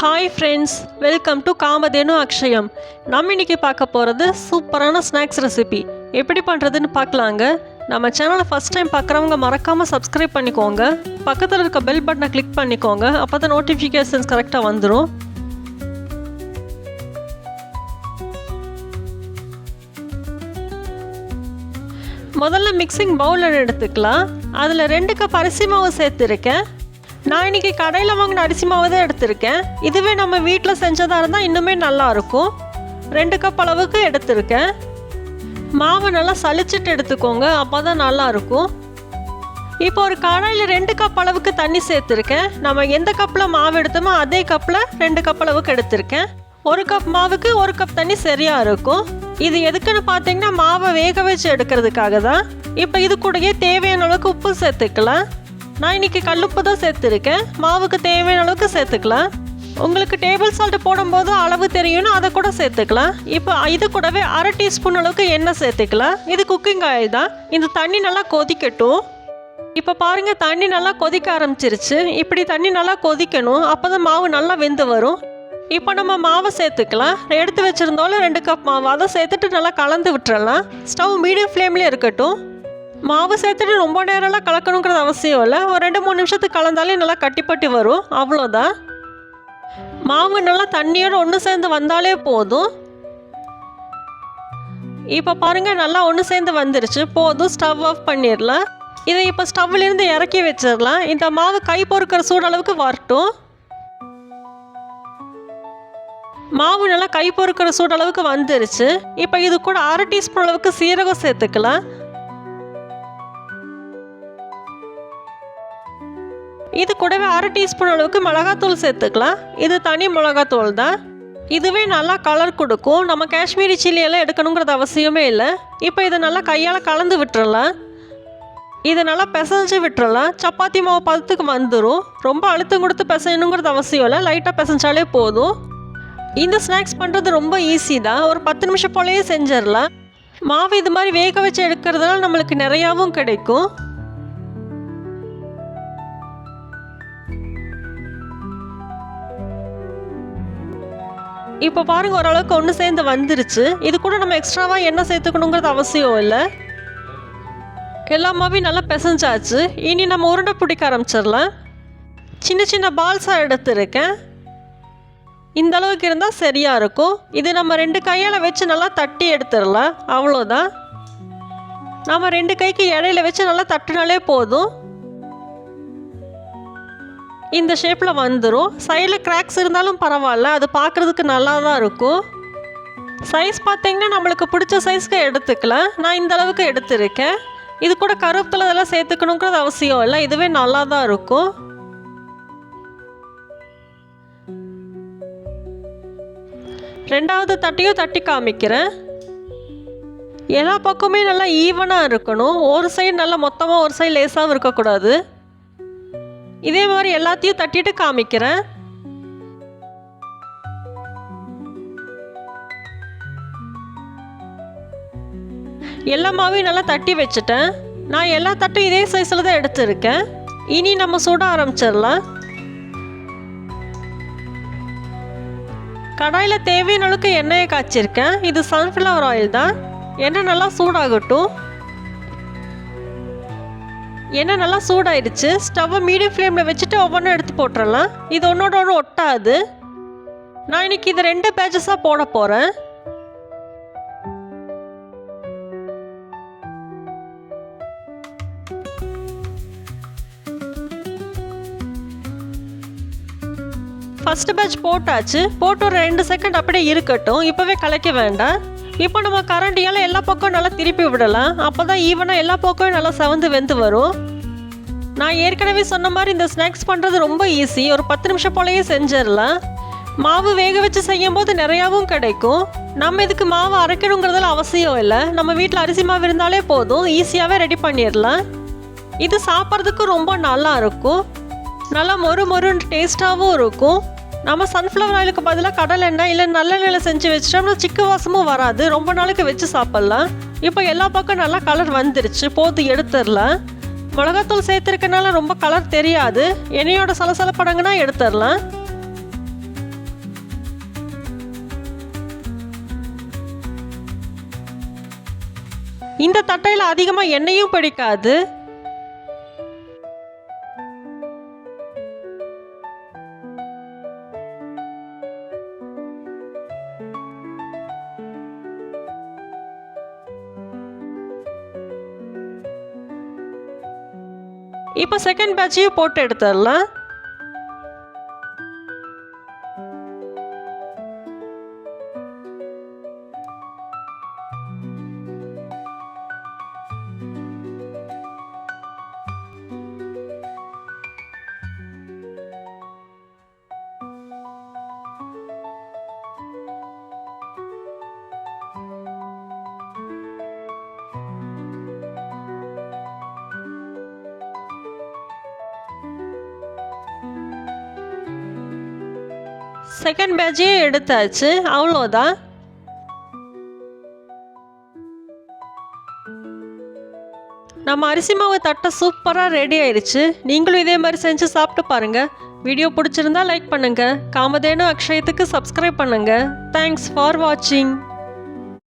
Hi friends, welcome to Kamadhenu Akshayam. நம்ம இன்றைக்கி பார்க்க போகிறது சூப்பரான ஸ்நாக்ஸ் ரெசிபி. எப்படி பண்ணுறதுன்னு பார்க்கலாங்க. நம்ம சேனலை ஃபஸ்ட் டைம் பார்க்குறவங்க மறக்காமல் சப்ஸ்கிரைப் பண்ணிக்கோங்க. பக்கத்தில் இருக்க பெல் பட்டனை கிளிக் பண்ணிக்கோங்க. அப்போ தான் நோட்டிஃபிகேஷன்ஸ் கரெக்டாக வந்துடும். முதல்ல மிக்சிங் பவுலில் எடுத்துக்கலாம். அதில் 2 கப் அரிசி மாவு சேர்த்துருக்கேன். நான் இன்றைக்கி கடையில் வாங்கின அரிசி மாவு தான் எடுத்திருக்கேன். இதுவே நம்ம வீட்டில் செஞ்சதாக இருந்தால் இன்னுமே நல்லாயிருக்கும். 2 கப் அளவுக்கு எடுத்திருக்கேன். மாவை நல்லா சலிச்சிட்டு எடுத்துக்கோங்க, அப்போ தான் நல்லாயிருக்கும். இப்போ ஒரு கடாயில் 2 கப் அளவுக்கு தண்ணி சேர்த்துருக்கேன். நம்ம எந்த கப்பில் மாவு எடுத்தோமோ அதே கப்பில் 2 கப் அளவுக்கு எடுத்திருக்கேன். 1 கப் மாவுக்கு 1 கப் தண்ணி சரியாக இருக்கும். இது எதுக்குன்னு பார்த்தீங்கன்னா மாவை வேக வச்சு எடுக்கிறதுக்காக தான். இப்போ இது கூடயே தேவையான அளவுக்கு உப்பு சேர்த்துக்கலாம். நான் இன்றைக்கி கல்லுப்பு தான் சேர்த்துருக்கேன். மாவுக்கு தேவையான அளவுக்கு சேர்த்துக்கலாம். உங்களுக்கு டேபிள் சால்ட் போடும்போது அளவு தெரியும்னா அதை கூட சேர்த்துக்கலாம். இப்போ இது கூடவே 1/2 டீஸ்பூன் அளவுக்கு எண்ணெய் சேர்த்துக்கலாம். இது குக்கிங் ஆயில் தான். இந்த தண்ணி நல்லா கொதிக்கட்டும். இப்போ பாருங்கள், தண்ணி நல்லா கொதிக்க ஆரம்பிச்சிருச்சு. இப்படி தண்ணி நல்லா கொதிக்கணும், அப்போ தான் மாவு நல்லா வெந்து வரும். இப்போ நம்ம மாவை சேர்த்துக்கலாம். எடுத்து வச்சுருந்தாலும் 2 கப் மாவு அதை சேர்த்துட்டு நல்லா கலந்து விட்டுறலாம். ஸ்டவ் மீடியம் ஃப்ளேம்லேயே இருக்கட்டும். மாவு சேர்த்துட்டு ரொம்ப நேரம்லாம் கலக்கணுங்கிறது அவசியம் இல்லை. ஒரு 2-3 நிமிஷத்துக்கு கலந்தாலே நல்லா கட்டிப்பட்டு வரும், அவ்வளோதான். மாவு நல்லா தண்ணியோடு ஒன்று சேர்ந்து வந்தாலே போதும். இப்போ பாருங்கள், நல்லா ஒன்று சேர்ந்து வந்துருச்சு. போதும், ஸ்டவ் ஆஃப் பண்ணிடலாம். இதை இப்போ ஸ்டவ்லேருந்து இறக்கி வச்சிடலாம். இந்த மாவு கை பொறுக்கிற சூடளவுக்கு வரட்டும். மாவு நல்லா கை பொறுக்கிற சூடளவுக்கு வந்துருச்சு. இப்போ இது கூட 1/2 டீஸ்பூன் அளவுக்கு சீரகம் சேர்த்துக்கலாம். இது கூடவே 1/2 டீஸ்பூன் அளவுக்கு மிளகாத்தூள் சேர்த்துக்கலாம். இது தனி மிளகாத்தூள் தான். இதுவே நல்லா கலர் கொடுக்கும். நம்ம காஷ்மீரி சில்லியெல்லாம் எடுக்கணுங்கிறது அவசியமே இல்லை. இப்போ இதை நல்லா கையால் கலந்து விட்டுறலாம். இதை நல்லா பிசைஞ்சு விட்டுறலாம். சப்பாத்தி மாவு பதத்துக்கு வந்துடும். ரொம்ப அழுத்தம் கொடுத்து பிசையணுங்கிறது அவசியம் இல்லை. லைட்டாக பிசைஞ்சாலே போதும். இந்த ஸ்நாக்ஸ் பண்ணுறது ரொம்ப ஈஸி தான். ஒரு 10 நிமிஷம் போலேயே செஞ்சிடலாம். மாவு இது மாதிரி வேக வச்சு எடுக்கிறதுனால நம்மளுக்கு நிறையாவும் கிடைக்கும். இப்போ பாருங்கள், ஓரளவுக்கு ஒன்று சேர்ந்து வந்துருச்சு. இது கூட நம்ம எக்ஸ்ட்ராவாக எண்ணெய் சேர்த்துக்கணுங்கிறது அவசியம் இல்லை. எல்லா மாவையும் நல்லா பிசைஞ்சாச்சு. இனி நம்ம உருண்டை பிடிக்க ஆரம்பிச்சிடலாம். சின்ன சின்ன பால்ஸாக எடுத்துருக்கேன். இந்த அளவுக்கு இருந்தால் சரியாக இருக்கும். இது நம்ம 2 கையால் வச்சு நல்லா தட்டி எடுத்துடலாம், அவ்வளோதான். நம்ம 2 கைக்கு இடையில வச்சு நல்லா தட்டினாலே போதும். இந்த ஷேப்பில் வந்துடும். சைடில் கிராக்ஸ் இருந்தாலும் பரவாயில்ல, அது பார்க்குறதுக்கு நல்லா தான் இருக்கும். சைஸ் பார்த்தீங்கன்னா நம்மளுக்கு பிடிச்ச சைஸ்க்கு எடுத்துக்கலாம். நான் இந்த அளவுக்கு எடுத்துருக்கேன். இது கூட கருவேப்பிலை இதெல்லாம் சேர்த்துக்கணுங்கிறது அவசியம் இல்லை. இதுவே நல்லா தான் இருக்கும். ரெண்டாவது தட்டியும் தட்டி காமிக்கிறேன். எல்லா பக்கமே நல்லா ஈவனாக இருக்கணும். ஒரு சைடு நல்லா மொத்தமாக, ஒரு சைடு லேசாகவும் இருக்கக்கூடாது. இதே மாதிரி எல்லாத்தையும் தட்டிட்டு காமிக்கிறேன். எல்லா மாவையும் நல்லா தட்டி வச்சுட்டேன். நான் எல்லா தட்டும் இதே சைஸில் தான் எடுத்துருக்கேன். இனி நம்ம சுட ஆரம்பிச்சிடலாம். கடாயில் தேவையான அளவுக்கு எண்ணெயை காய்ச்சிருக்கேன். இது சன்ஃப்ளவர் ஆயில் தான். எண்ணெய் நல்லா சூடாகட்டும். எண்ணெய் நல்லா சூடாயிடுச்சு. ஸ்டவ்வை மீடியம் ஃப்ளேமில் வச்சுட்டு ஒவ்வொன்றும் எடுத்து போட்டுடலாம். இது ஒன்றோட ஒன்று ஒட்டாது. நான் இன்றைக்கி இது 2 பேட்சஸாக போட போகிறேன். ஃபஸ்ட்டு பேட்ச் போட்டாச்சு. போட்டு ஒரு 2 செகண்ட் அப்படியே இருக்கட்டும். இப்போவே கலக்க வேண்டாம். இப்போ நம்ம கரண்டியால் எல்லா பக்கம் நல்லா திருப்பி விடலாம். அப்போ தான் ஈவனாக எல்லா பக்கமும் நல்லா செவந்து வெந்து வரும். நான் ஏற்கனவே சொன்ன மாதிரி இந்த ஸ்நாக்ஸ் பண்ணுறது ரொம்ப ஈஸி. ஒரு 10 நிமிஷம் போலேயே செஞ்சிடலாம். மாவு வேக வச்சு செய்யும் போது நிறையாவும் கிடைக்கும். நம்ம இதுக்கு மாவு அரைக்கணுங்கிறதுல அவசியம் இல்லை. நம்ம வீட்டில் அரிசி மாவு இருந்தாலே போதும், ஈஸியாகவே ரெடி பண்ணிடலாம். இது சாப்பிட்றதுக்கு ரொம்ப நல்லா இருக்கும். நல்லா மொறு மொறுன்னு டேஸ்ட்டாகவும் இருக்கும். நம்ம சன்ஃப்ளவர் ஆயிலுக்கு பதிலாக கடலை எண்ணெய் இல்லை நல்லெண்ணெயில் செஞ்சு வச்சிட்டோம்னா சிக்கு வாசமும் வராது. ரொம்ப நாளைக்கு வச்சு சாப்பிட்லாம். இப்போ எல்லா பக்கம் நல்லா கலர் வந்துருச்சு. போது எடுத்துடலாம். மிளகாத்தூள் சேர்த்துருக்கனால ரொம்ப கலர் தெரியாது. எண்ணெயோட சலசலப்படங்குனா எடுத்துடலாம். இந்த தட்டையில் அதிகமாக எண்ணெயும் பிடிக்காது. இப்போ செகண்ட் பேட்சையும் போட்டு எடுத்துடலாம். செகண்ட் பேட்சையும் எடுத்தாச்சு, அவ்வளோதான். நம்ம அரிசி மாவு தட்டை சூப்பராக ரெடி ஆயிடுச்சு. நீங்களும் இதே மாதிரி செஞ்சு சாப்பிட்டு பாருங்கள். வீடியோ பிடிச்சிருந்தா லைக் பண்ணுங்கள். காமதேனு அக்ஷயத்துக்கு சப்ஸ்கிரைப் பண்ணுங்கள். தேங்க்ஸ் ஃபார் வாட்சிங்.